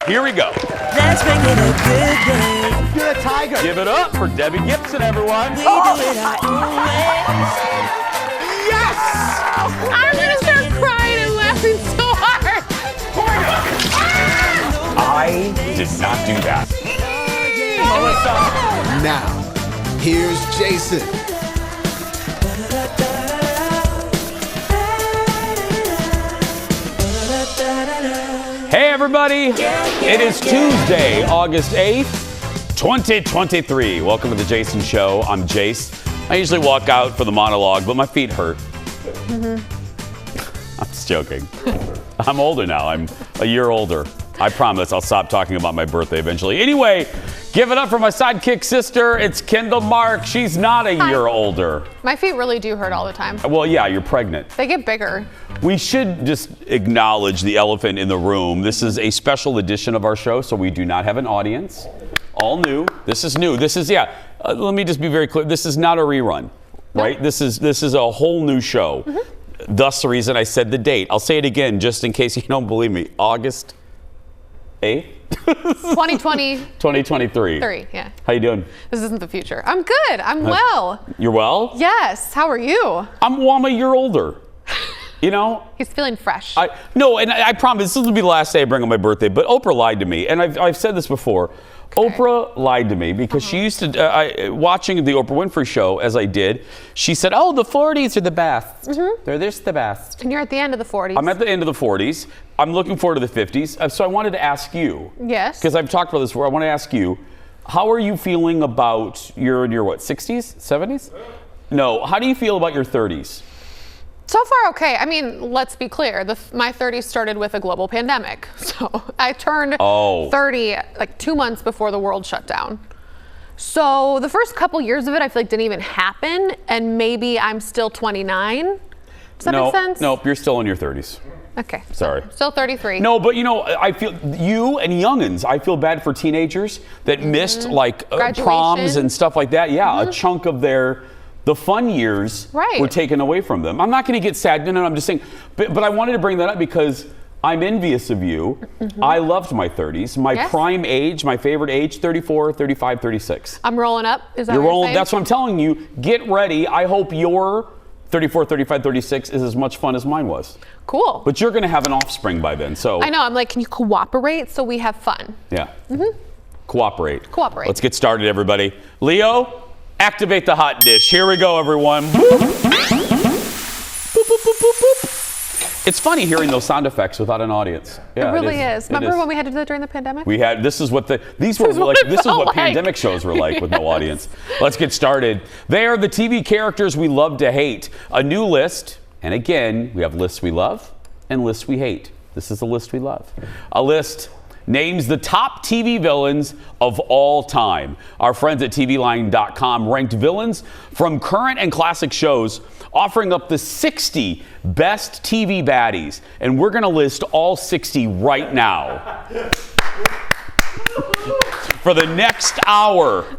Here we go. Let's make it a good day. You're a tiger. Give it up for Debbie Gibson, everyone. We do it our own way. Yes! I'm gonna start crying and laughing so hard. I did not do that. Now, here's Jason. Hey, everybody. It is Tuesday, August 8th, 2023. Welcome to the Jason Show. I'm Jace. I usually walk out for the monologue, but my feet hurt. I'm just joking. I'm older now. I'm a year older. I promise I'll stop talking about my birthday eventually. Anyway, give it up for my sidekick sister. It's Kendall Mark. She's not a year older. My feet really do hurt all the time. Well, yeah, you're pregnant. They get bigger. We should just acknowledge the elephant in the room. This is a special edition of our show, so we do not have an audience. All new. This is new. This is, let me just be very clear. This is not a rerun, right? This is a whole new show. Thus the reason I said the date. I'll say it again just in case you don't believe me. August 8th? 2020. 2023. Yeah. How you doing? This isn't the future. I'm good. I'm well. You're well? Yes. How are you? I'm a year older. You know? He's feeling fresh. I promise this will be the last day I bring on my birthday, but Oprah lied to me. And I've said this before. Okay. Oprah lied to me because she used to, watching the Oprah Winfrey show as I did, she said, oh, the 40s are the best. They're just the best. And you're at the end of the 40s. I'm at the end of the 40s. I'm looking forward to the 50s. So I wanted to ask you. Yes. Because I've talked about this before. I want to ask you, how are you feeling about your what, 60s, 70s? No. How do you feel about your 30s? So far, okay. I mean, let's be clear. My 30s started with a global pandemic. So I turned 30 like 2 months before the world shut down. So the first couple years of it, I feel like didn't even happen. And maybe I'm still 29. Does that make sense? Nope, you're still in your 30s. Okay. Sorry. Still 33. No, but I feel you and youngins. I feel bad for teenagers that missed like proms and stuff like that. Yeah, a chunk of the fun years were taken away from them. I'm not going to get sad. No, I'm just saying. But I wanted to bring that up because I'm envious of you. I loved my 30s. My prime age, my favorite age, 34, 35, 36. I'm rolling up. Is that You're what rolling? you're saying? That's what I'm telling you. Get ready. I hope your 34, 35, 36 is as much fun as mine was. Cool. But you're going to have an offspring by then. So I know. I'm like, can you cooperate so we have fun? Yeah. Cooperate. Cooperate. Let's get started, everybody. Leo, activate the hot dish. Here we go, everyone. Boop. Boop, boop, boop, boop, boop. It's funny hearing those sound effects without an audience. Yeah, it really is. Remember it is. when we had to do that during the pandemic? We had. This is what pandemic shows were like with no audience. Let's get started. They are the TV characters we love to hate. A new list, and again, we have lists we love and lists we hate. This is the list we love. A list names the top TV villains of all time. Our friends at TVLine.com ranked villains from current and classic shows, offering up the 60 best TV baddies. And we're going to list all 60 right now. For the next hour.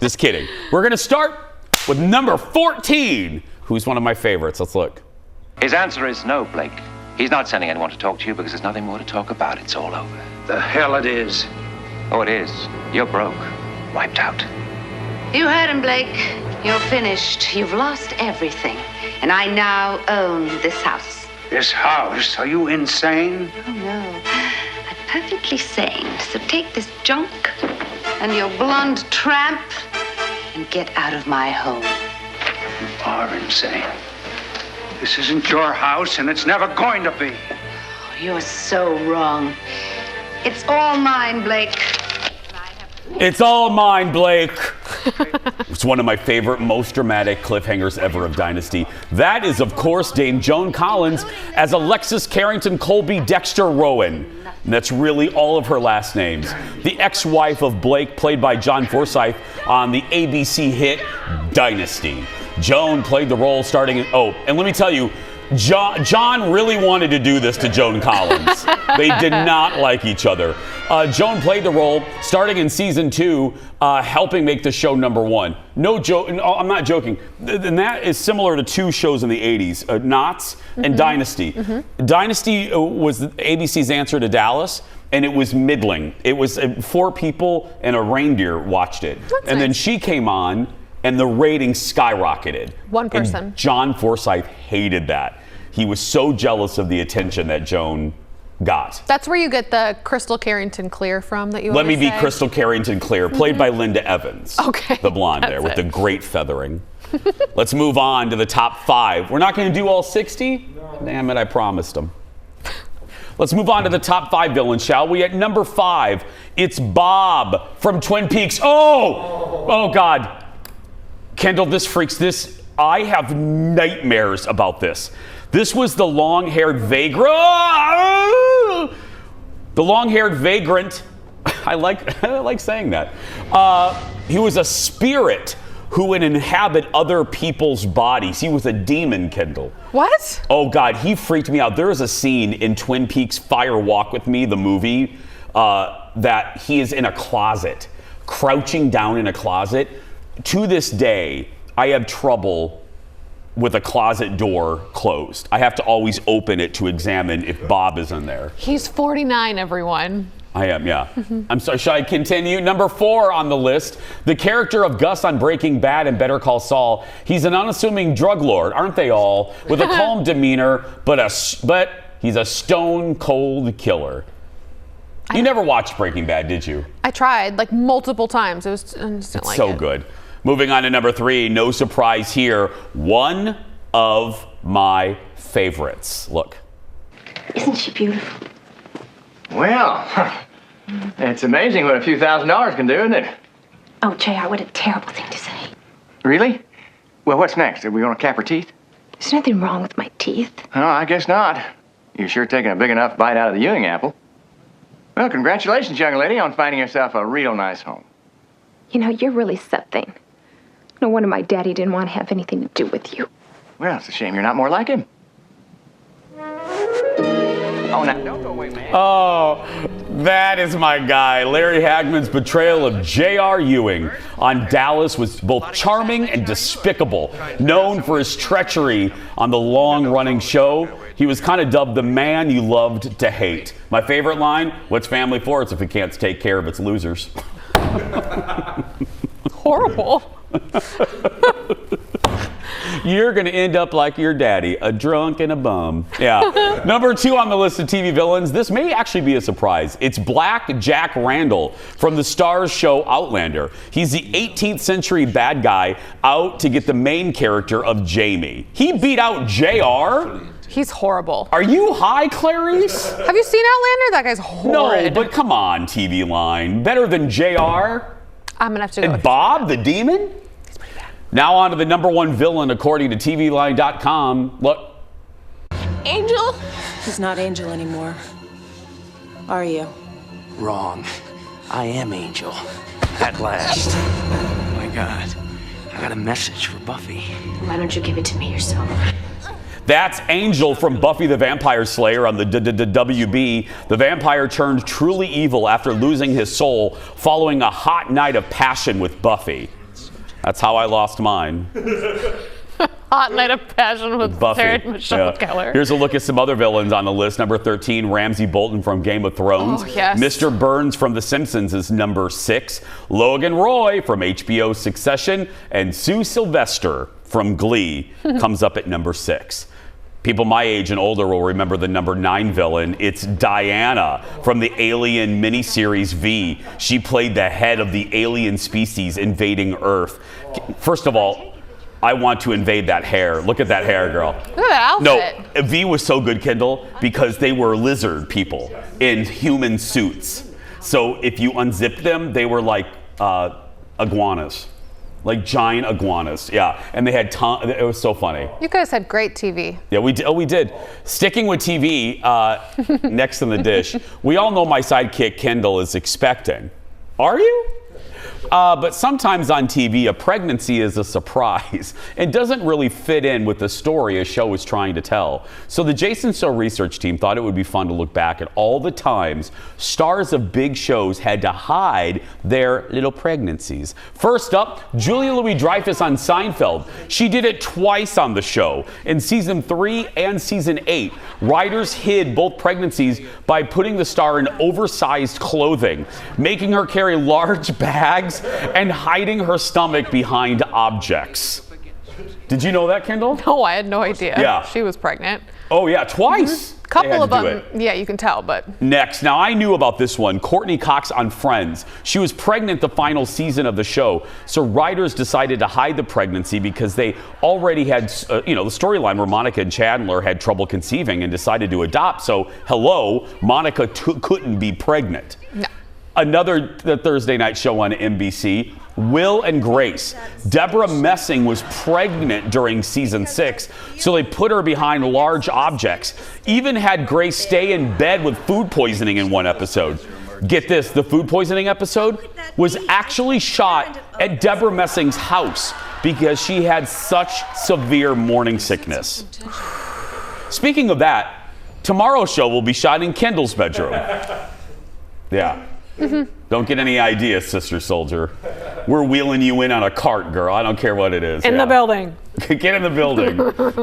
Just kidding. We're going to start with number 14, who's one of my favorites. Let's look. His answer is no, Blake. He's not sending anyone to talk to you because there's nothing more to talk about. It's all over. The hell it is. Oh, it is. You're broke. Wiped out. You heard him, Blake. You're finished. You've lost everything. And I now own this house. This house? Are you insane? Oh, no. I'm perfectly sane. So take this junk and your blonde tramp and get out of my home. You are insane. This isn't your house, and it's never going to be. Oh, you're so wrong. It's all mine, Blake. It's all mine, Blake. It's one of my favorite, most dramatic cliffhangers ever of Dynasty. That is, of course, Dame Joan Collins as Alexis Carrington Colby Dexter Rowan. And that's really all of her last names. The ex-wife of Blake, played by John Forsythe on the ABC hit Dynasty. Joan played the role starting in, and let me tell you, John really wanted to do this to Joan Collins. They did not like each other. Joan played the role starting in season 2, helping make the show #1. No joke. I'm not joking. And that is similar to 2 shows in the 80s, Knots and Dynasty. Dynasty was ABC's answer to Dallas, and it was middling. It was 4 people and a reindeer watched it. And then she came on, and the ratings skyrocketed. One person. And John Forsythe hated that. He was so jealous of the attention that Joan got. That's where you get the Crystal Carrington Clear from that you Let me always be say. Crystal Carrington Clear, played by Linda Evans. Okay, The blonde there with that's the it. great feathering. Let's move on to the top 5. We're not going to do all 60? Damn it, I promised them. Let's move on to the top 5 villains, shall we? At number 5, it's Bob from Twin Peaks. Oh God. Kendall, I have nightmares about this. This was the long-haired vagrant. The long-haired vagrant. I like saying that. He was a spirit who would inhabit other people's bodies. He was a demon, Kendall. What? Oh God, he freaked me out. There is a scene in Twin Peaks Fire Walk with Me, the movie, that he is in a closet, crouching down in a closet. To this day, I have trouble with a closet door closed. I have to always open it to examine if Bob is in there. He's 49, everyone. I am, yeah. I'm sorry, shall I continue? Number 4 on the list, the character of Gus on Breaking Bad and Better Call Saul. He's an unassuming drug lord, aren't they all? With a calm demeanor, but he's a stone-cold killer. You never watched Breaking Bad, did you? I tried like multiple times. I just didn't like So it. good. Moving on to number 3, no surprise here, one of my favorites. Look. Isn't she beautiful? Well, it's amazing what a few $1,000s can do, isn't it? Oh, JR, what a terrible thing to say. Really? Well, what's next? Are we going to cap her teeth? There's nothing wrong with my teeth. Oh, I guess not. You're sure taking a big enough bite out of the Ewing apple. Well, congratulations, young lady, on finding yourself a real nice home. You know, you're really something. No wonder my daddy didn't want to have anything to do with you. Well, it's a shame you're not more like him. Oh, now, don't go away, man. Oh, that is my guy. Larry Hagman's portrayal of J.R. Ewing on Dallas was both charming and despicable. Known for his treachery on the long-running show, he was kind of dubbed the man you loved to hate. My favorite line, what's family for? It's if it can't take care of its losers. Horrible. You're going to end up like your daddy, a drunk and a bum. Yeah. Number 2 on the list of TV villains. This may actually be a surprise. It's Black Jack Randall from the Starz show Outlander. He's the 18th century bad guy out to get the main character of Jamie. He beat out JR. He's horrible. Are you high, Clarice? Have you seen Outlander? That guy's horrid. No, but come on, TV line. Better than JR? I'm going to have to go And with Bob the Demon? Now on to the number 1 villain according to TVLine.com. Look. Angel? He's not Angel anymore. Are you? Wrong. I am Angel. At last. Oh my God. I got a message for Buffy. Why don't you give it to me yourself? That's Angel from Buffy the Vampire Slayer on the WB. The vampire turned truly evil after losing his soul following a hot night of passion with Buffy. That's how I lost mine. Hot Night of Passion with Buffy. Sarah Michelle Gellar. Here's a look at some other villains on the list. Number 13, Ramsay Bolton from Game of Thrones. Oh, yes. Mr. Burns from The Simpsons is number 6. Logan Roy from HBO's Succession. And Sue Sylvester from Glee comes up at number 6. People my age and older will remember the number 9 villain. It's Diana from the Alien miniseries V. She played the head of the alien species invading Earth. First of all, I want to invade that hair. Look at that hair, girl. Look at that outfit. No, V was so good, Kendall, because they were lizard people in human suits. So if you unzipped them, they were like iguanas. Like giant iguanas, yeah. And they had it was so funny. You guys had great TV. Yeah, we did. Oh, we did. Sticking with TV, next in the dish, we all know my sidekick Kendall is expecting. Are you? But sometimes on TV, a pregnancy is a surprise and doesn't really fit in with the story a show is trying to tell. So the Jason So research team thought it would be fun to look back at all the times stars of big shows had to hide their little pregnancies. First up, Julia Louis-Dreyfus on Seinfeld. She did it twice on the show. In season 3 and season 8, writers hid both pregnancies by putting the star in oversized clothing, making her carry large bags, and hiding her stomach behind objects. Did you know that, Kendall? No, I had no idea. Yeah. She was pregnant. Oh, yeah, twice. Couple of them. Yeah, you can tell, but. Next, now I knew about this one. Courtney Cox on Friends. She was pregnant the final season of the show, so writers decided to hide the pregnancy because they already had, the storyline where Monica and Chandler had trouble conceiving and decided to adopt. So, hello, Monica couldn't be pregnant. No. Another Thursday night show on NBC, Will and Grace. Deborah Messing was pregnant during season 6, so they put her behind large objects. Even had Grace stay in bed with food poisoning in one episode. Get this, the food poisoning episode was actually shot at Deborah Messing's house because she had such severe morning sickness. Speaking of that, tomorrow's show will be shot in Kendall's bedroom. Yeah. Don't get any ideas, Sister Soldier. We're wheeling you in on a cart, girl. I don't care what it is. In the building. Get in the building.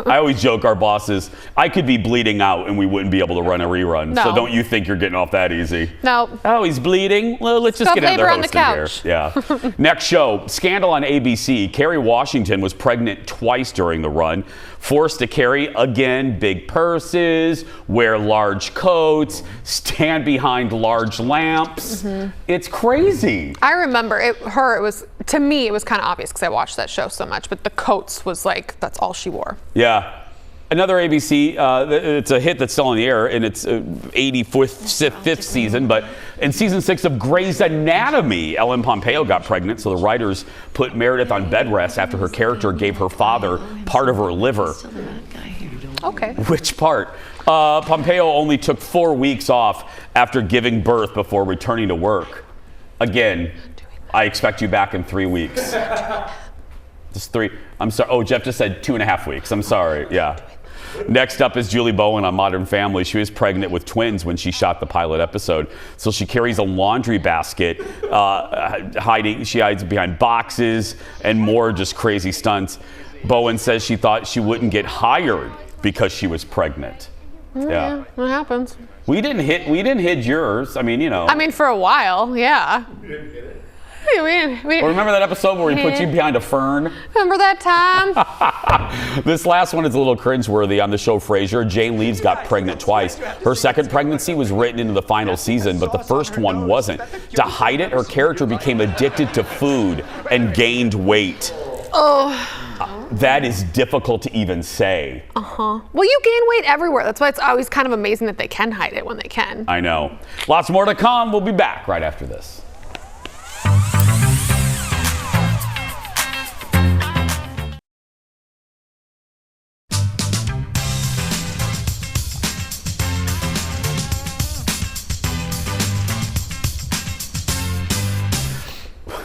I always joke our bosses, I could be bleeding out and we wouldn't be able to run a rerun. No. So don't you think you're getting off that easy. No. Oh, he's bleeding? Well, let's just get another host in here. Yeah. Next show, Scandal on ABC. Kerry Washington was pregnant twice during the run. Forced to carry, again, big purses, wear large coats, stand behind large lamps. It's crazy. I remember to me, it was kind of obvious because I watched that show so much, but the coats was like, that's all she wore. Yeah. Another ABC, it's a hit that's still on the air in its 85th season, but in season 6 of Grey's Anatomy, Ellen Pompeo got pregnant, so the writers put Meredith on bed rest after her character gave her father part of her liver. Okay. Which part? Pompeo only took 4 weeks off after giving birth before returning to work. Again, I expect you back in 3 weeks. Just 3. I'm sorry. Oh, Jeff just said 2.5 weeks. I'm sorry. Yeah. Next up is Julie Bowen on Modern Family. She was pregnant with twins when she shot the pilot episode. So she carries a laundry basket, she hides behind boxes and more just crazy stunts. Bowen says she thought she wouldn't get hired because she was pregnant. Yeah, it happens. We didn't hit yours. I mean, for a while, yeah. Remember that episode where we put you behind a fern? Remember that time? This last one is a little cringeworthy. On the show Frasier, Jane Leeves got pregnant twice. Her second pregnancy was written into the final season, but the first one wasn't. To hide it, her character became addicted to food and gained weight. Oh. That is difficult to even say. Well, you gain weight everywhere. That's why it's always kind of amazing that they can hide it when they can. I know. Lots more to come. We'll be back right after this.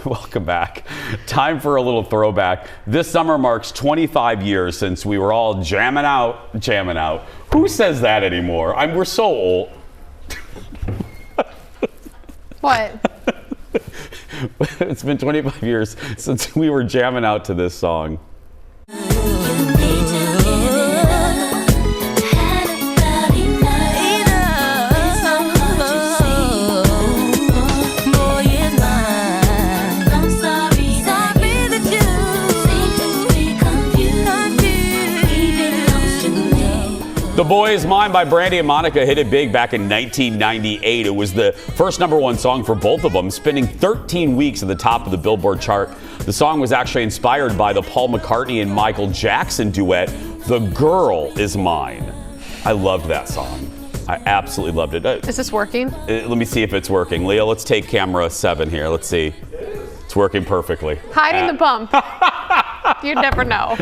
Welcome back. Time for a little throwback. This summer marks 25 years since we were all jamming out. Who says that anymore? We're so old. What? It's been 25 years since we were jamming out to this song. The Boy Is Mine by Brandy and Monica hit it big back in 1998. It was the first #1 song for both of them, spending 13 weeks at the top of the Billboard chart. The song was actually inspired by the Paul McCartney and Michael Jackson duet, The Girl Is Mine. I loved that song. I absolutely loved it. Is this working? Let me see if it's working. Leo, let's take camera 7 here. Let's see. It's working perfectly. Hiding the bump. You'd never know.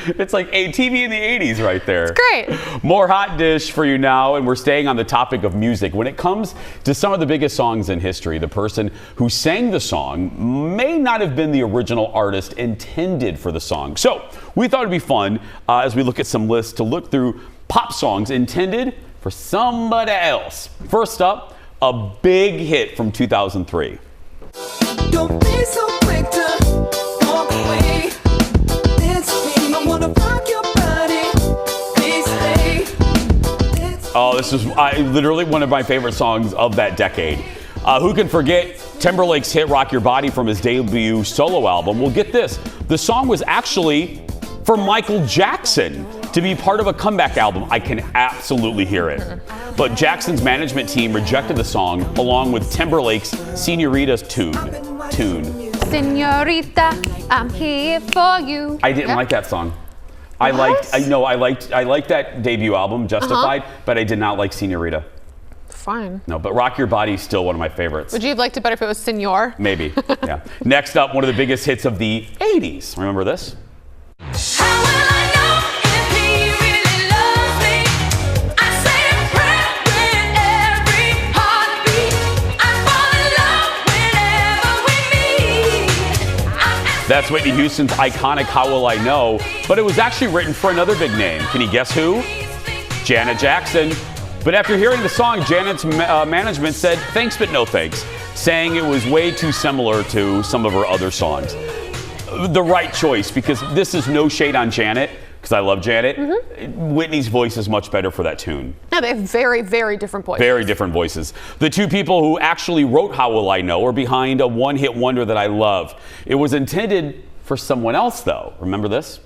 It's like a TV in the 80s right there. It's great. More hot dish for you now, and we're staying on the topic of music. When it comes to some of the biggest songs in history, the person who sang the song may not have been the original artist intended for the song. So we thought it'd be fun as we look at some lists to look through pop songs intended for somebody else. First up, a big hit from 2003. Don't be so quick to walk away. I wanna rock your body. Please stay. Oh, this is literally one of my favorite songs of that decade. Who can forget Timberlake's hit Rock Your Body from his debut solo album? Well, get this. The song was actually for Michael Jackson to be part of a comeback album. I can absolutely hear it. But Jackson's management team rejected the song along with Timberlake's Señorita's tune. Señorita, I'm here for you. I didn't like that song. I liked that debut album, Justified, but I did not like Señorita. Fine. No, but Rock Your Body is still one of my favorites. Would you have liked it better if it was Senor? Maybe, yeah. Next up, one of the biggest hits of the 80s. Remember this? That's Whitney Houston's iconic How Will I Know, but it was actually written for another big name. Can you guess who? Janet Jackson. But after hearing the song, Janet's management said thanks but no thanks, saying it was way too similar to some of her other songs. The right choice, because this is no shade on Janet, because I love Janet. Whitney's voice is much better for that tune. No, they have very, very different voices. Very different voices. The two people who actually wrote How Will I Know are behind a one-hit wonder that I love. It was intended for someone else, though. Remember this?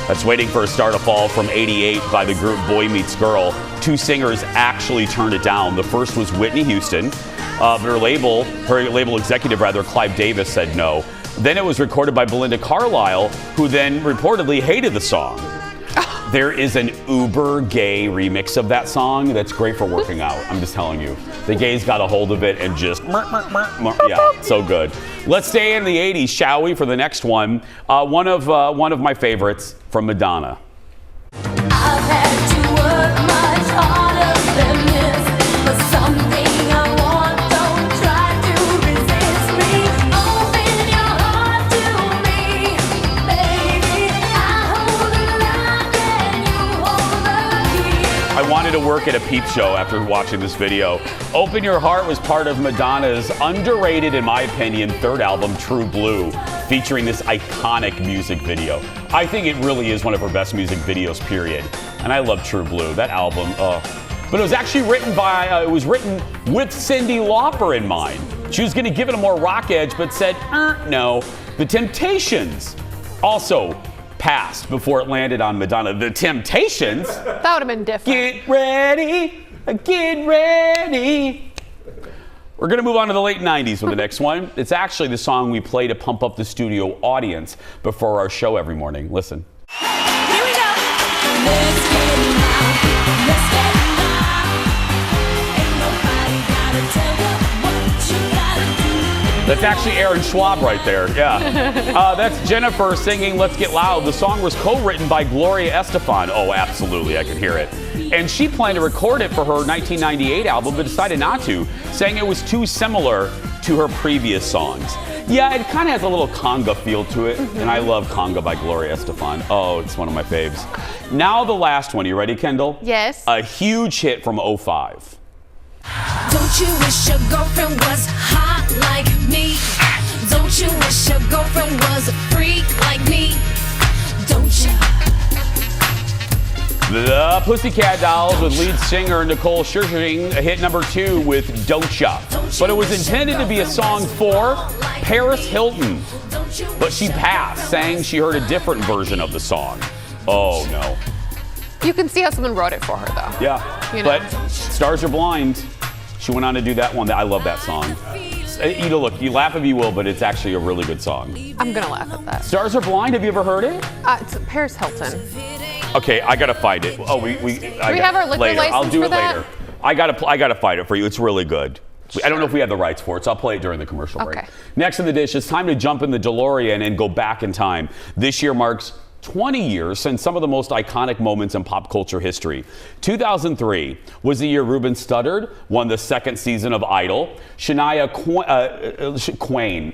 That's Waiting for a Star to Fall from '88 by the group Boy Meets Girl. Two singers actually turned it down. The first was Whitney Houston, but her label executive, Clive Davis, said no. Then it was recorded by Belinda Carlisle, who then reportedly hated the song. There is an uber gay remix of that song that's great for working out. I'm just telling you. The gays got a hold of it and just, yeah, so good. Let's stay in the 80s, shall we, for the next one. One of my favorites from Madonna. I've had to work much harder than this, but something I want, don't try to resist me. Open your heart to me, baby. I hold the lock and you hold the key. I wanted to work at a peep show after watching this video. Open Your Heart was part of Madonna's underrated, in my opinion, third album, True Blue, featuring this iconic music video. I think it really is one of her best music videos, period. And I love True Blue, that album. But it was actually written with Cyndi Lauper in mind. She was going to give it a more rock edge, but said, no. The Temptations also passed before it landed on Madonna. The Temptations? That would have been different. Get ready, get ready. We're going to move on to the late 90s with the next one. It's actually the song we play to pump up the studio audience before our show every morning. Listen. Here we go. Let's get it now. Let's get it now. Ain't nobody gotta tell you what you gotta do. That's actually Aaron Schwab right there. Yeah. That's Jennifer singing Let's Get Loud. The song was co-written by Gloria Estefan. Oh, absolutely. I can hear it. And she planned to record it for her 1998 album, but decided not to, saying it was too similar to her previous songs. Yeah, it kind of has a little conga feel to it, and I love Conga by Gloria Estefan. Oh, it's one of my faves. Now the last one. You ready, Kendall? Yes. A huge hit from '05. Don't you wish your girlfriend was hot like me? Don't you wish your girlfriend was a freak like me? Don't you? The Pussycat Dolls with lead singer Nicole Scherzinger hit number 2 with Don't Ya. But it was intended to be a song for Paris Hilton. But she passed, saying she heard a different version of the song. Oh, no. You can see how someone wrote it for her, though. Yeah, You know? but Stars Are Blind, she went on to do that one. I love that song. You know, look, you laugh if you will, but it's actually a really good song. I'm going to laugh at that. Stars Are Blind, have you ever heard it? It's Paris Hilton. Okay, I gotta find it. Oh, we have our liquor later. I'll license do for it that? later. I gotta find it for you. It's really good. I don't know if we have the rights for it, so I'll play it during the commercial break. Okay. Next in the dish, it's time to jump in the DeLorean and go back in time. This year marks 20 years since some of the most iconic moments in pop culture history. 2003 was the year Ruben Studdard won the second season of Idol. Shania Twain.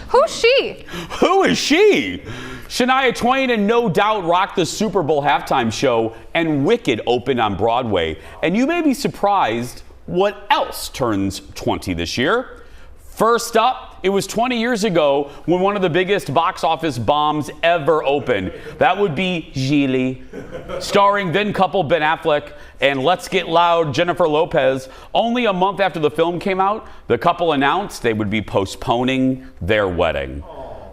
Who's she? Who is she? Shania Twain and No Doubt rocked the Super Bowl halftime show, and Wicked opened on Broadway. And you may be surprised what else turns 20 this year. First up, it was 20 years ago when one of the biggest box office bombs ever opened. That would be Gigli, starring then couple Ben Affleck and Let's Get Loud Jennifer Lopez. Only a month after the film came out, the couple announced they would be postponing their wedding.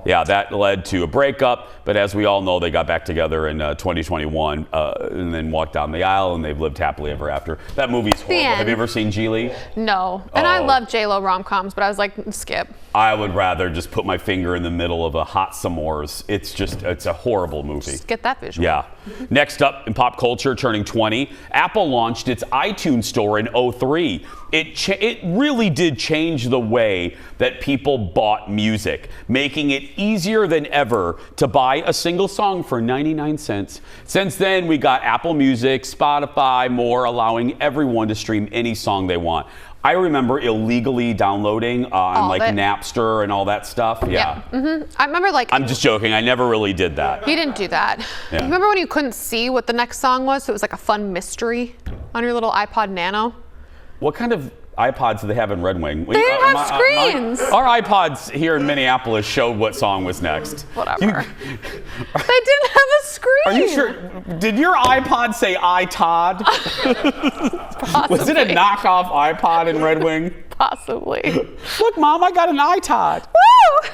Yeah, that led to a breakup, but as we all know, they got back together in 2021 and then walked down the aisle, and they've lived happily ever after. That movie's horrible. Have you ever seen Gigli? No. And I love J-Lo rom-coms, but I was like, skip. I would rather just put my finger in the middle of a hot s'mores. It's a horrible movie. Just get that visual. Yeah. Next up in pop culture, turning 20, Apple launched its iTunes store in 2003. It really did change the way that people bought music, making it easier than ever to buy a single song for 99 cents. Since then, we got Apple Music, Spotify, more, allowing everyone to stream any song they want. I remember illegally downloading on Napster and all that stuff. Yeah. I remember I'm just joking. I never really did that. He didn't do that. Yeah. Remember when you couldn't see what the next song was? So it was like a fun mystery on your little iPod Nano? What kind of iPods do they have in Red Wing? They didn't have screens. Our iPods here in Minneapolis showed what song was next. Whatever. They didn't have a screen. Are you sure? Did your iPod say iTod? Was it a knockoff iPod in Red Wing? Possibly. Look, Mom, I got an iTod. Woo!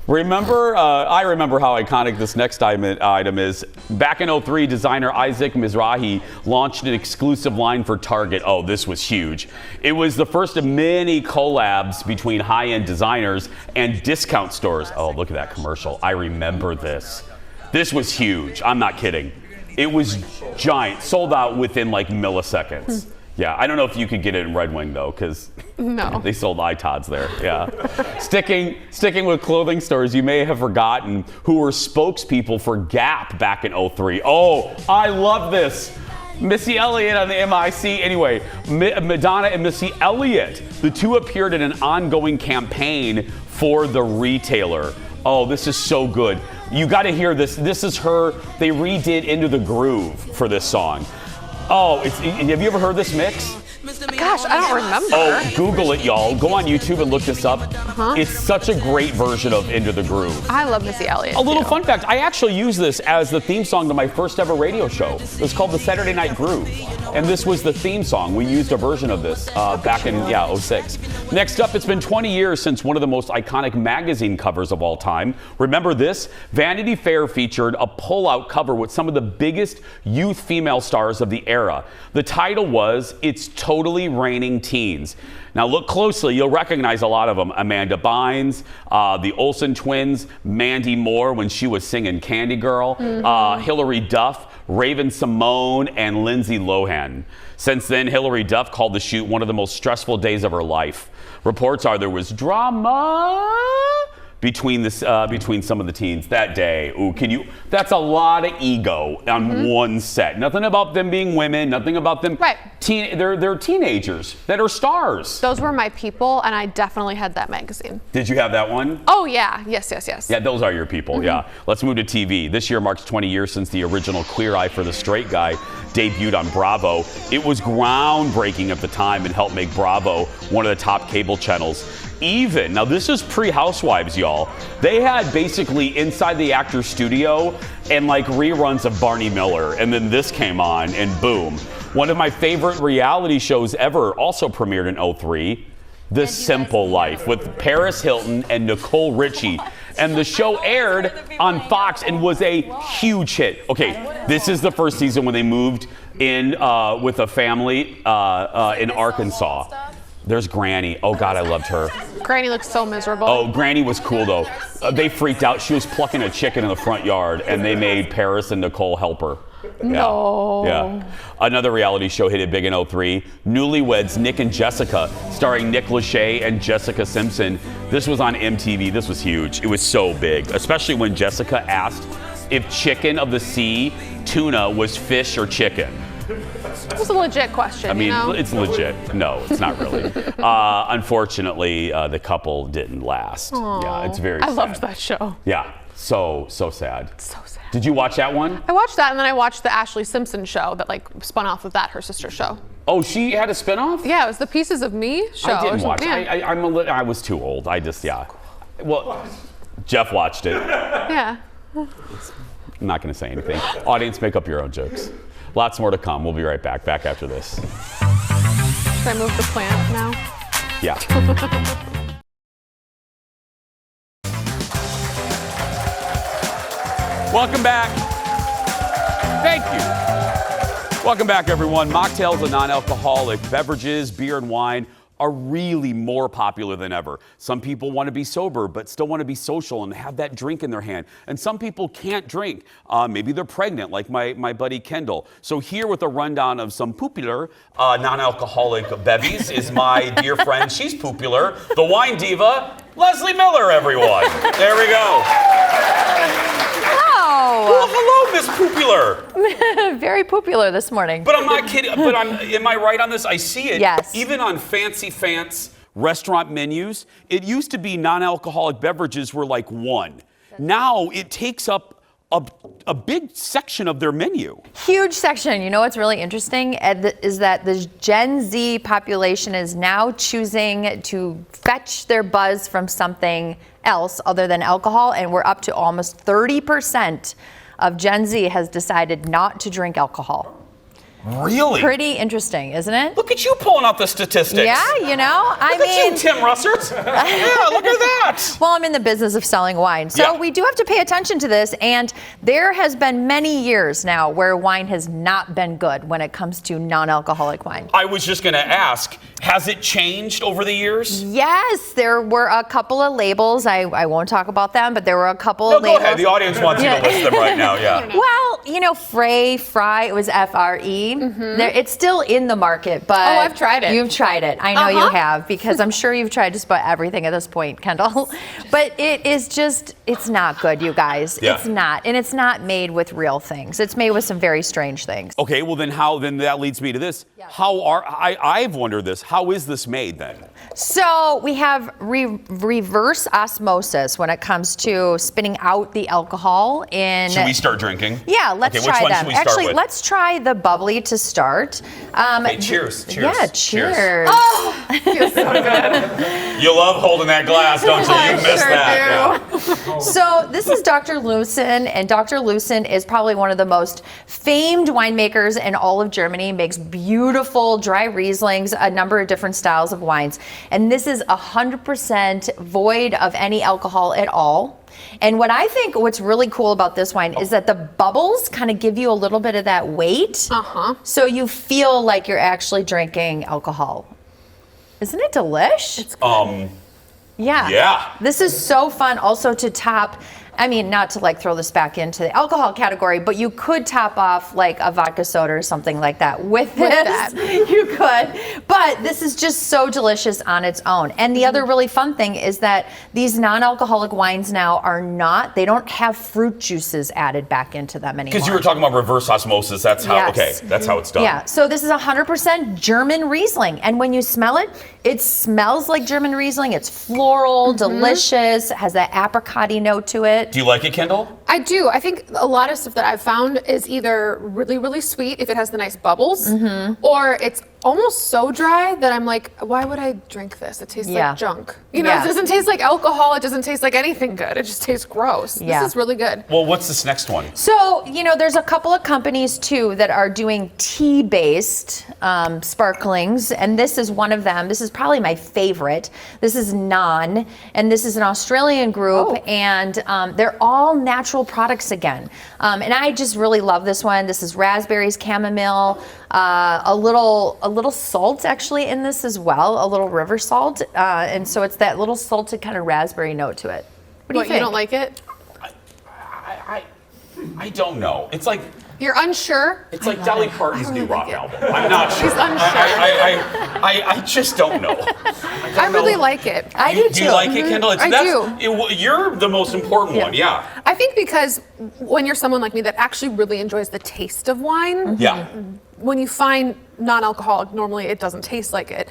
I remember how iconic this next item is. Back in 2003, designer Isaac Mizrahi launched an exclusive line for Target. Oh, this was huge. It was the first of many collabs between high-end designers and discount stores. Oh, look at that commercial. I remember this. This was huge. I'm not kidding. It was giant. Sold out within like milliseconds. Yeah, I don't know if you could get it in Red Wing though, because they sold iTods there. Yeah. Sticking with clothing stores, you may have forgotten who were spokespeople for Gap back in 2003. Oh, I love this. Missy Elliott on the MIC. Anyway, Madonna and Missy Elliott, the two appeared in an ongoing campaign for the retailer. Oh, this is so good. You got to hear this. This is her. They redid Into the Groove for this song. Oh, have you ever heard this mix? Gosh, I don't remember. Oh, Google it, y'all. Go on YouTube and look this up. It's such a great version of Into the Groove. I love Missy Elliott. A little fun fact, I actually used this as the theme song to my first ever radio show. It was called the Saturday Night Groove. And this was the theme song. We used a version of this back in, 2006. Next up, it's been 20 years since one of the most iconic magazine covers of all time. Remember this? Vanity Fair featured a pull-out cover with some of the biggest youth female stars of the era. The title was, It's Totally Raining Teens. Now look closely, you'll recognize a lot of them. Amanda Bynes, the Olsen twins, Mandy Moore when she was singing Candy Girl, Hilary Duff, Raven Simone, and Lindsay Lohan. Since then, Hilary Duff called the shoot one of the most stressful days of her life. Reports are there was drama between some of the teens that day. Ooh, that's a lot of ego on one set. Nothing about them being women, nothing about them. Right. They're teenagers that are stars. Those were my people, and I definitely had that magazine. Did you have that one? Oh, yeah. Yes. Yeah, those are your people, yeah. Let's move to TV. This year marks 20 years since the original Queer Eye for the Straight Guy debuted on Bravo. It was groundbreaking at the time and helped make Bravo one of the top cable channels. Now this is pre-Housewives, y'all. They had basically Inside the Actors Studio and like reruns of Barney Miller, and then this came on and boom. One of my favorite reality shows ever also premiered in 2003, The Simple Life with Paris Hilton and Nicole Richie. And the show aired on Fox and was a huge hit. Okay, this is the first season when they moved in with a family in Arkansas. There's Granny. Oh, God, I loved her. Granny looks so miserable. Oh, Granny was cool, though. They freaked out. She was plucking a chicken in the front yard, and they made Paris and Nicole help her. No. Yeah. Another reality show hit it big in 2003. Newlyweds, Nick and Jessica, starring Nick Lachey and Jessica Simpson. This was on MTV. This was huge. It was so big, especially when Jessica asked if chicken of the sea, tuna, was fish or chicken. It was a legit question. I mean, you know? it's legit. No, it's not really. Unfortunately, the couple didn't last. Aww. Yeah, it's very I sad. loved that show. Yeah, so sad. So sad. Did you watch that one? I watched that, and then I watched the Ashley Simpson show that like spun off of that, her sister show. Oh, she had a spinoff? Yeah, it was the Pieces of Me show. I didn't watch it. Yeah. I was too old. Well, Jeff watched it. Yeah. I'm not going to say anything. Audience, make up your own jokes. Lots more to come. We'll be right back after this. Should I move the plant now? Yeah. Welcome back. Thank you. Welcome back, everyone. Mocktails and non-alcoholic beverages, beer and wine are really more popular than ever. Some people want to be sober, but still want to be social and have that drink in their hand. And some people can't drink. Maybe they're pregnant, like my buddy Kendall. So here with a rundown of some popular non-alcoholic bevies is my dear friend, she's popular, the wine diva, Leslie Miller, everyone. There we go. Well, hello, Miss Popular. Very popular this morning. But I'm not kidding. But am I right on this? I see it. Yes. Even on fancy restaurant menus, it used to be non-alcoholic beverages were like one. Now it takes up a big section of their menu. Huge section. You know what's really interesting is that the Gen Z population is now choosing to fetch their buzz from something else other than alcohol, and we're up to almost 30% of Gen Z has decided not to drink alcohol. Really? Pretty interesting, isn't it? Look at you pulling out the statistics. Yeah, you know, Look at you, Tim Russert. Yeah, look at that. Well, I'm in the business of selling wine, so we do have to pay attention to this. And there has been many years now where wine has not been good when it comes to non-alcoholic wine. I was just going to ask, has it changed over the years? Yes, there were a couple of labels. I won't talk about them, but there were a couple of labels. Go ahead. The audience wants you to list them right now. Yeah. Well, you know, Fry, it was F-R-E. Mm-hmm. It's still in the market, but I've tried it. You've tried it. I know you have, because I'm sure you've tried just about everything at this point, Kendall. But it is just, it's not good, you guys. Yeah. It's not. And it's not made with real things. It's made with some very strange things. Okay, well then that leads me to this. Yeah. I've wondered this. How is this made then? So we have reverse osmosis when it comes to spinning out the alcohol in. Should we start drinking? Yeah, let's okay, try which one them. should we start Actually, with? let's try the bubbly to start. Okay, cheers. Yeah, cheers. Oh, feels so good. You love holding that glass, don't you? You miss sure that. do. Yeah. So this is Dr. Lucen, and Dr. Lucen is probably one of the most famed winemakers in all of Germany. Makes beautiful dry Rieslings, a number of different styles of wines. And this is 100% void of any alcohol at all. And what I think what's really cool about this wine is that the bubbles kind of give you a little bit of that weight. So you feel like you're actually drinking alcohol. Isn't it delish? It's good. Yeah. This is so fun also to top. I mean, not to like throw this back into the alcohol category, but you could top off like a vodka soda or something like that with this. that. You could. But this is just so delicious on its own. And the other really fun thing is that these non-alcoholic wines now they don't have fruit juices added back into them anymore. Because you were talking about reverse osmosis. That's how, okay, that's how it's done. Yeah, so this is 100% German Riesling. And when you smell it, it smells like German Riesling. It's floral, delicious, has that apricot-y note to it. Do you like it, Kendall? I do. I think a lot of stuff that I've found is either really, really sweet if it has the nice bubbles, or it's almost so dry that I'm like, why would I drink this? It tastes like junk. You know, it doesn't taste like alcohol. It doesn't taste like anything good. It just tastes gross. Yeah. This is really good. Well, what's this next one? So, you know, there's a couple of companies too that are doing tea-based sparklings, and this is one of them. This is probably my favorite. This is Non, and this is an Australian group, and they're all natural natural products again. And I just really love this one. This is raspberries, chamomile, a little salt actually in this as well, a little river salt. And so it's that little salted kind of raspberry note to it. What do you think? You don't like it? I don't know. It's like you're unsure. It's like Dolly Parton's new rock album. I'm not sure. He's unsure. I just don't know. I really like it. I do too. Do you like it, Kendall? I do. You're the most important one. Yeah. I think because when you're someone like me that actually really enjoys the taste of wine. Yeah. When you find non-alcoholic, normally it doesn't taste like it.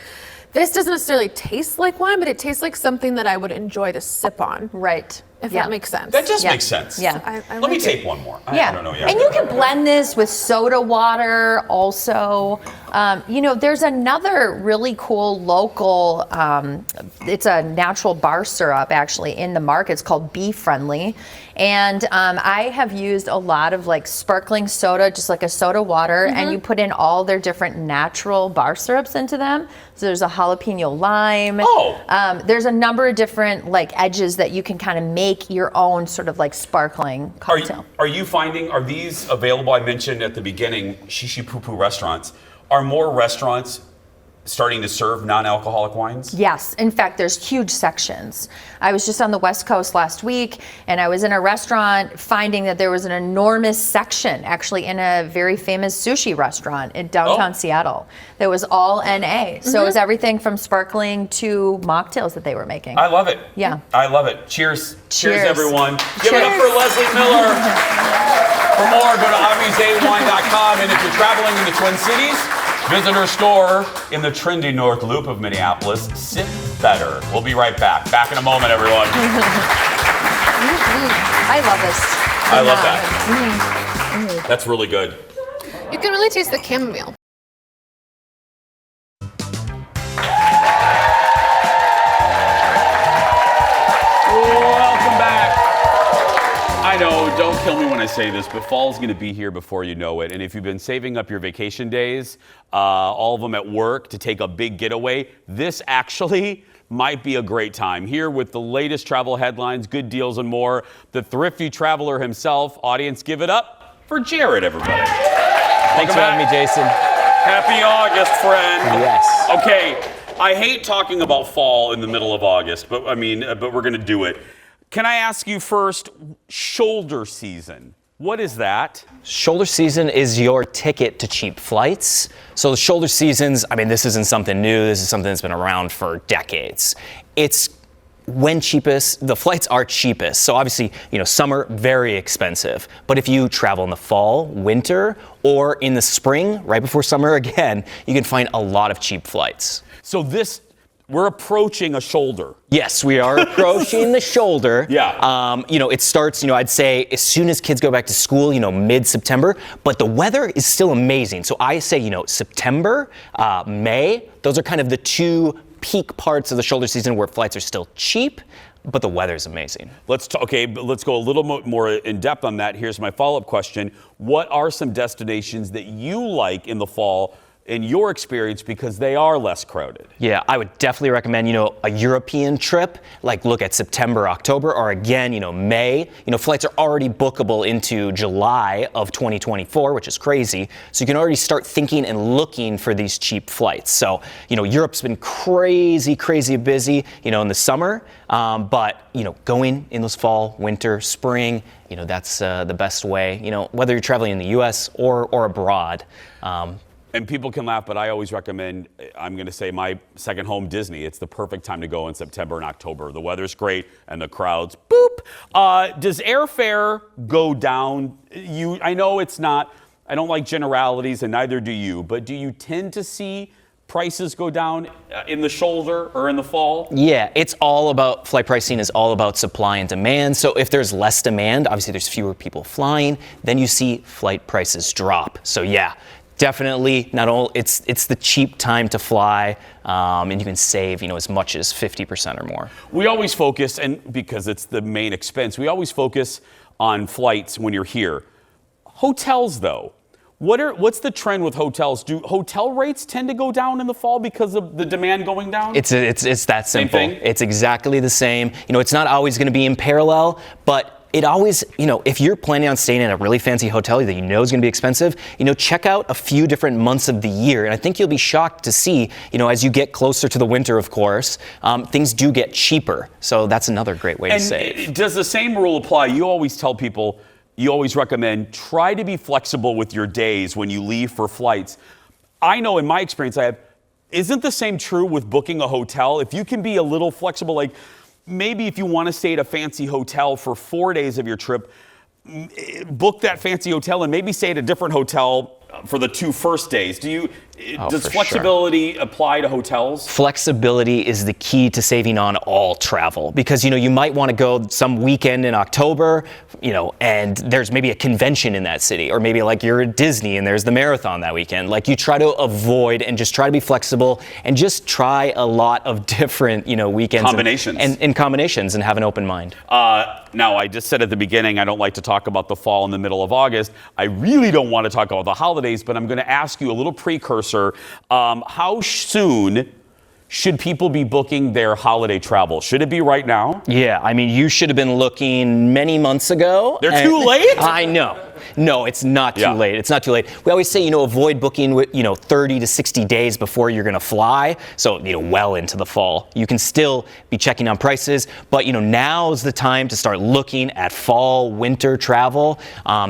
This doesn't necessarily taste like wine, but it tastes like something that I would enjoy to sip on. Right. If that makes sense. That does make sense. Yeah. Let me take one more. I don't know. Yeah. And you can blend this with soda water also. There's another really cool local, it's a natural bar syrup actually in the market. It's called Bee Friendly. And I have used a lot of like sparkling soda, just like a soda water, and you put in all their different natural bar syrups into them. So there's a jalapeno lime. There's a number of different like edges that you can kind of make your own sort of like sparkling cocktail. Are you finding, are these available? I mentioned at the beginning, Shishi Poo Poo restaurants. Are more restaurants starting to serve non-alcoholic wines? Yes. In fact, there's huge sections. I was just on the West Coast last week, and I was in a restaurant finding that there was an enormous section actually in a very famous sushi restaurant in downtown Seattle that was all NA. So it was everything from sparkling to mocktails that they were making. I love it. Yeah. I love it. Cheers. Cheers, everyone. Give it up for Leslie Miller. For more, go to AmisAWine.com. And if you're traveling in the Twin Cities, visit her store in the trendy North Loop of Minneapolis. Sip better. We'll be right back. Back in a moment, everyone. I love this. I love that. That's really good. You can really taste the chamomile. Welcome back. I know, don't kill me when I say this, but fall's going to be here before you know it. And if you've been saving up your vacation days, all of them at work, to take a big getaway, this actually might be a great time. Here with the latest travel headlines, good deals, and more, the thrifty traveler himself. Audience, give it up for Jared, everybody. Thanks for having me, Jason. Happy August, friend. Yes. Okay, I hate talking about fall in the middle of August, but we're going to do it. Can I ask you first, shoulder season, what is that? Shoulder season is your ticket to cheap flights. So the shoulder seasons, this isn't something new. This is something that's been around for decades. It's when cheapest, the flights are cheapest. So obviously, summer, very expensive. But if you travel in the fall, winter, or in the spring, right before summer again, you can find a lot of cheap flights. So we're approaching a shoulder. Yes, we are approaching the shoulder. Yeah. It starts, I'd say as soon as kids go back to school, mid-September, but the weather is still amazing. So I say, September, May, those are kind of the two peak parts of the shoulder season where flights are still cheap, but the weather's amazing. Let's go a little more in depth on that. Here's my follow-up question. What are some destinations that you like in the fall, in your experience, because they are less crowded? Yeah, I would definitely recommend, a European trip, like look at September, October, or again, May. Flights are already bookable into July of 2024, which is crazy. So you can already start thinking and looking for these cheap flights. So, Europe's been crazy busy, in the summer. But, going in those fall, winter, spring, that's the best way, whether you're traveling in the U.S. or abroad. And people can laugh, but I always recommend, I'm going to say my second home, Disney. It's the perfect time to go in September and October. The weather's great and the crowds, boop. Does airfare go down? I know it's not, I don't like generalities, and neither do you, but do you tend to see prices go down in the shoulder or in the fall? Yeah, flight pricing is all about supply and demand. So if there's less demand, obviously there's fewer people flying, then you see flight prices drop. So yeah. Definitely, it's the cheap time to fly, and you can save, as much as 50% or more. We always focus, and because it's the main expense, we always focus on flights when you're here. Hotels, though, what's the trend with hotels? Do hotel rates tend to go down in the fall because of the demand going down? It's that simple. Same thing? It's exactly the same. It's not always going to be in parallel, but it always, if you're planning on staying in a really fancy hotel that you know is going to be expensive, check out a few different months of the year. And I think you'll be shocked to see, as you get closer to the winter, of course, things do get cheaper. So that's another great way to save. Does the same rule apply? You always tell people, you always recommend, try to be flexible with your days when you leave for flights. I know in my experience isn't the same true with booking a hotel? If you can be a little flexible, like maybe if you want to stay at a fancy hotel for 4 days of your trip, book that fancy hotel and maybe stay at a different hotel for the 2 first days. Does flexibility apply to hotels? Flexibility is the key to saving on all travel because, you might want to go some weekend in October, and there's maybe a convention in that city, or maybe like you're at Disney and there's the marathon that weekend. Like you try to avoid and just try to be flexible and just try a lot of different, weekends. Combinations. And combinations and have an open mind. Now, I just said at the beginning, I don't like to talk about the fall in the middle of August. I really don't want to talk about the holidays, but I'm going to ask you a little precursor. How soon should people be booking their holiday travel? Should it be right now? Yeah, I mean, you should have been looking many months ago. They're too late? I know. No, it's not too late. It's not too late. We always say, avoid booking, 30 to 60 days before you're going to fly. So, well into the fall. You can still be checking on prices, but, now's the time to start looking at fall, winter travel.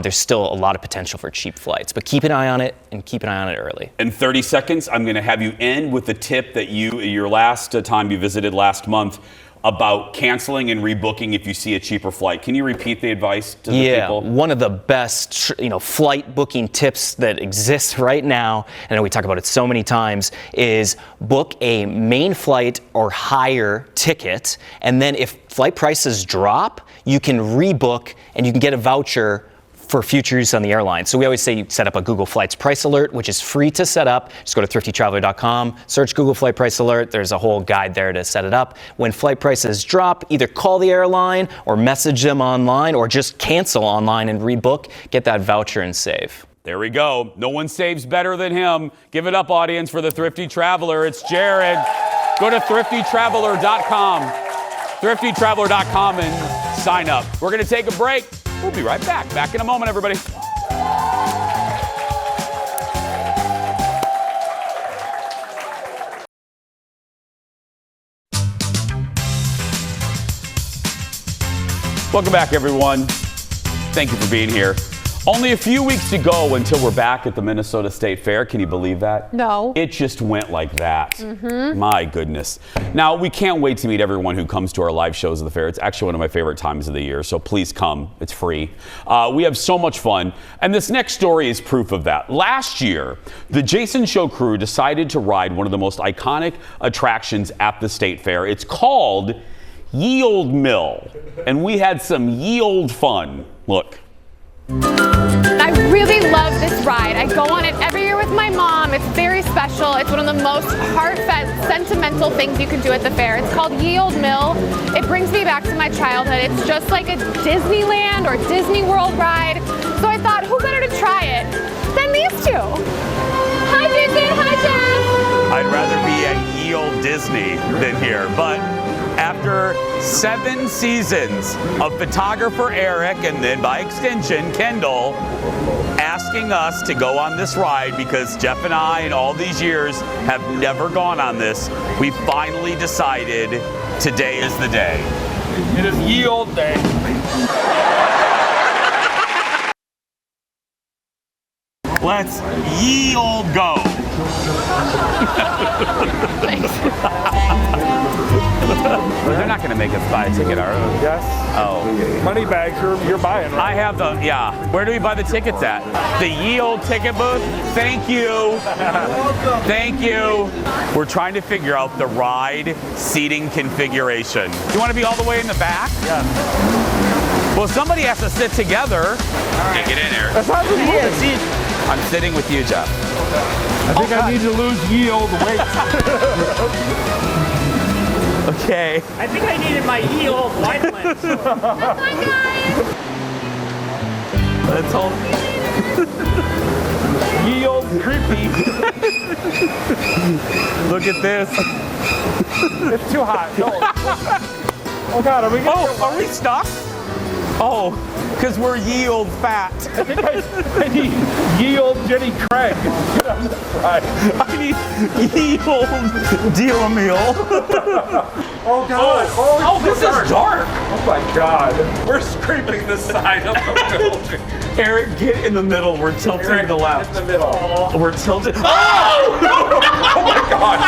There's still a lot of potential for cheap flights, but keep an eye on it and keep an eye on it early. In 30 seconds, I'm going to have you end with the tip that your last time you visited last month about canceling and rebooking if you see a cheaper flight. Can you repeat the advice to the people? One of the best, flight booking tips that exists right now, and I know we talk about it so many times, is book a main flight or higher ticket, and then if flight prices drop, you can rebook and you can get a voucher for future use on the airline. So we always say you set up a Google Flights Price Alert, which is free to set up. Just go to thriftytraveler.com, search Google Flight Price Alert. There's a whole guide there to set it up. When flight prices drop, either call the airline or message them online or just cancel online and rebook. Get that voucher and save. There we go. No one saves better than him. Give it up, audience, for the Thrifty Traveler. It's Jared. Go to thriftytraveler.com. thriftytraveler.com and sign up. We're going to take a break. We'll be right back. Back in a moment, everybody. Welcome back, everyone. Thank you for being here. Only a few weeks to go until we're back at the Minnesota State Fair. Can you believe that? No. It just went like that. My goodness. Now, we can't wait to meet everyone who comes to our live shows at the fair. It's actually one of my favorite times of the year, so please come. It's free. We have so much fun, and this next story is proof of that. Last year, the Jason Show crew decided to ride one of the most iconic attractions at the State Fair. It's called Ye Olde Mill, and we had some ye olde fun. Look. I really love this ride. I go on it every year with my mom. It's very special. It's one of the most heartfelt, sentimental things you can do at the fair. It's called Ye Olde Mill. It brings me back to my childhood. It's just like a Disneyland or Disney World ride. So I thought, who better to try it than these two? Hi, Jason. Hi, Jeff. I'd rather be at Ye Olde Disney than here, but after 7 seasons of photographer Eric and then by extension Kendall asking us to go on this ride because Jeff and I in all these years have never gone on this, we finally decided today is the day. It is Ye Olde Day. Let's ye olde go. They're not going to make us buy a ticket, are they? Yes. Oh. Money bags you're buying, right? I have the, yeah. Where do we buy the tickets at? The Ye Olde ticket booth? Thank you. Thank you. We're trying to figure out the ride seating configuration. Do you want to be all the way in the back? Yes. Well, somebody has to sit together. All right. Get in here. That's how this moves. I'm sitting with you, Jeff. I think I need to lose ye olde weight. Okay. I think I needed my ye olde vitamins. Hi, guys. That's all. Ye olde creepy. Look at this. It's too hot. No. Oh God, are we? Are we stuck? Oh, because we're ye old fat. I think I need ye old Jenny Craig. Get on the fry. I need ye old deal meal. Oh God! Oh, this is dark. Oh my God! We're scraping the side of the building. Eric, get in the middle. We're tilting to the left. In the middle. We're tilted. Oh! Oh my God!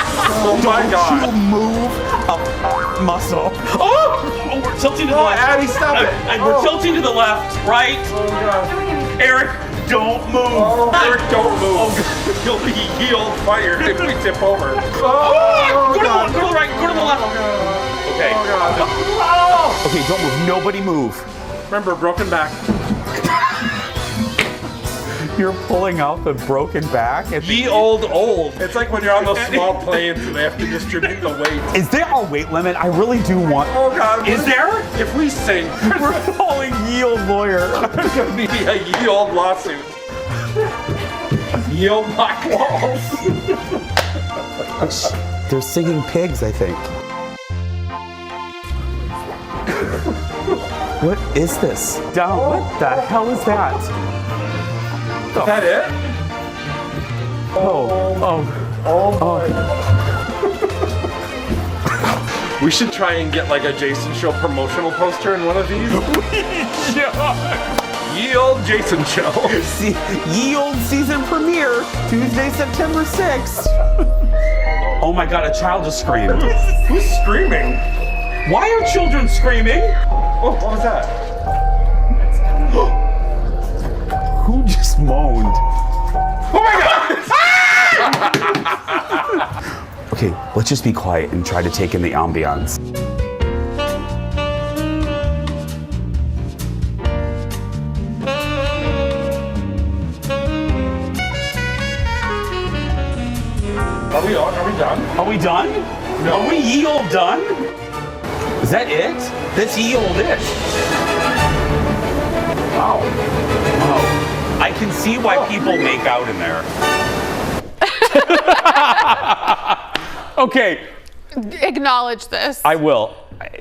Oh my God! Don't you move a muscle. Oh, we're tilting to the left. Addie, stop it! We're tilting to the left, right? Oh God! Eric, don't move. Oh, Eric, don't move. You'll be ye old fired if we tip over. Oh, go to the right. Go to the left. Okay. Oh God! Oh. Okay, don't move. Nobody move. Remember, broken back. You're pulling out the broken back. Ye old. It's like when you're on those small planes and they have to distribute the weight. Is there a weight limit? I really do want. Oh God! Is there? If we sink, We're calling ye old lawyer. there's gonna be a ye old lawsuit. Ye old black walls. They're singing pigs, I think. What is this? Down. What the hell is that? Is that it? We should try and get like a Jason Show promotional poster in one of these. Ye old Jason Show. See, ye old season premiere, Tuesday, September 6th. Oh my God, a child just screamed. Who's screaming? Why are children screaming? Oh, what was that? Who just moaned? Oh my God! Okay, let's just be quiet and try to take in the ambiance. Are we on? Are we done? Are we done? No. Are we ye old done? Is that it? That's ye old it. Wow. Wow. I can see why people make out in there. Okay. Acknowledge this. I will.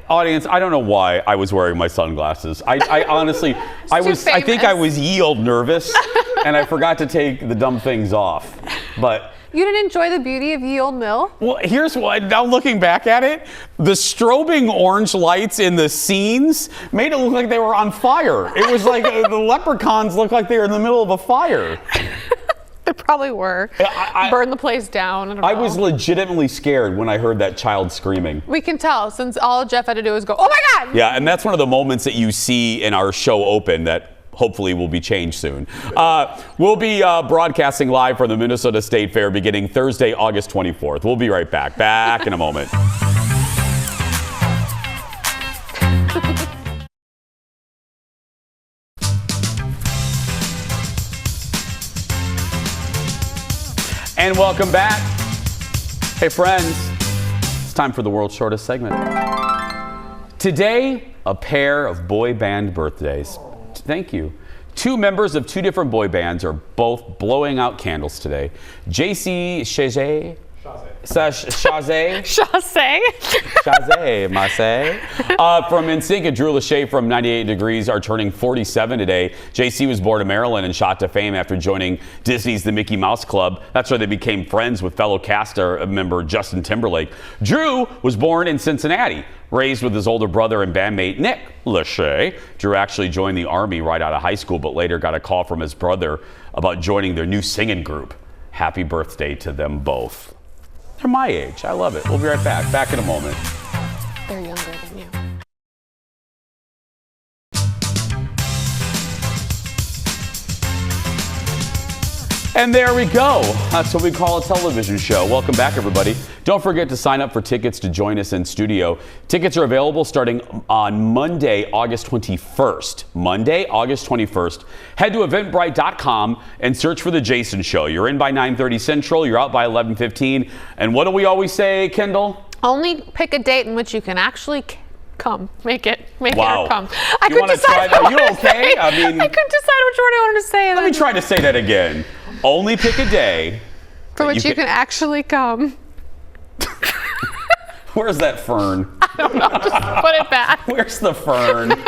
Audience, I don't know why I was wearing my sunglasses. I honestly, I think I was ye old nervous and I forgot to take the dumb things off. But you didn't enjoy the beauty of Ye Old Mill? well, here's what, now looking back at it, the strobing orange lights in the scenes made it look like they were on fire. It was like the leprechauns looked like they were in the middle of a fire. They probably were. Burn the place down. I don't know. I was legitimately scared when I heard that child screaming. We can tell since all Jeff had to do was go, oh my God! Yeah, and that's one of the moments that you see in our show open that hopefully will be changed soon. We'll be broadcasting live from the Minnesota State Fair beginning Thursday, August 24th. We'll be right back. Back in a moment. And welcome back. Hey friends, it's time for the world's shortest segment. Today, a pair of boy band birthdays. Thank you. Two members of two different boy bands are both blowing out candles today. JC Chazé. Chazé. Chazé, Marseille. From NSYNC and Drew Lachey from 98 Degrees are turning 47 today. JC was born in Maryland and shot to fame after joining Disney's The Mickey Mouse Club. That's where they became friends with fellow cast member Justin Timberlake. Drew was born in Cincinnati, raised with his older brother and bandmate Nick Lachey. Drew actually joined the Army right out of high school, but later got a call from his brother about joining their new singing group. Happy birthday to them both. They're my age. I love it. We'll be right back. Back in a moment. They're younger than you. And there we go. That's what we call a television show. Welcome back, everybody. Don't forget to sign up for tickets to join us in studio. Tickets are available starting on Monday, August 21st. Monday, August 21st. Head to eventbrite.com and search for The Jason Show. You're in by 9:30 Central. You're out by 11:15. And what do we always say, Kendall? Only pick a date in which you can actually come. Make it Wow. or come. I couldn't decide. Are you okay? I mean, I couldn't decide which one I wanted to say. Let me try to say that again. Only pick a day for which you can actually come. Where's that fern? I don't know. Just put it back. Where Where's the fern? And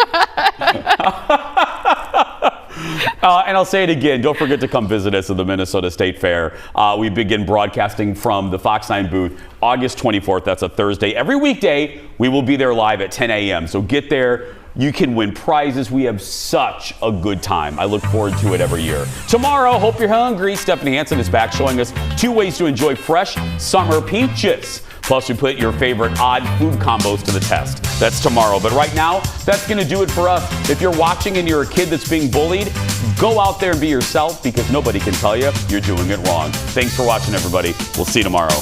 I'll say it again, don't forget to come visit us at the Minnesota State Fair. We begin broadcasting from the Fox 9 booth August 24th. That's a Thursday. Every weekday, we will be there live at 10 a.m. So get there. You can win prizes. We have such a good time. I look forward to it every year. Tomorrow, hope you're hungry. Stephanie Hansen is back showing us 2 ways to enjoy fresh summer peaches. Plus, we put your favorite odd food combos to the test. That's tomorrow. But right now, that's going to do it for us. If you're watching and you're a kid that's being bullied, go out there and be yourself because nobody can tell you you're doing it wrong. Thanks for watching, everybody. We'll see you tomorrow.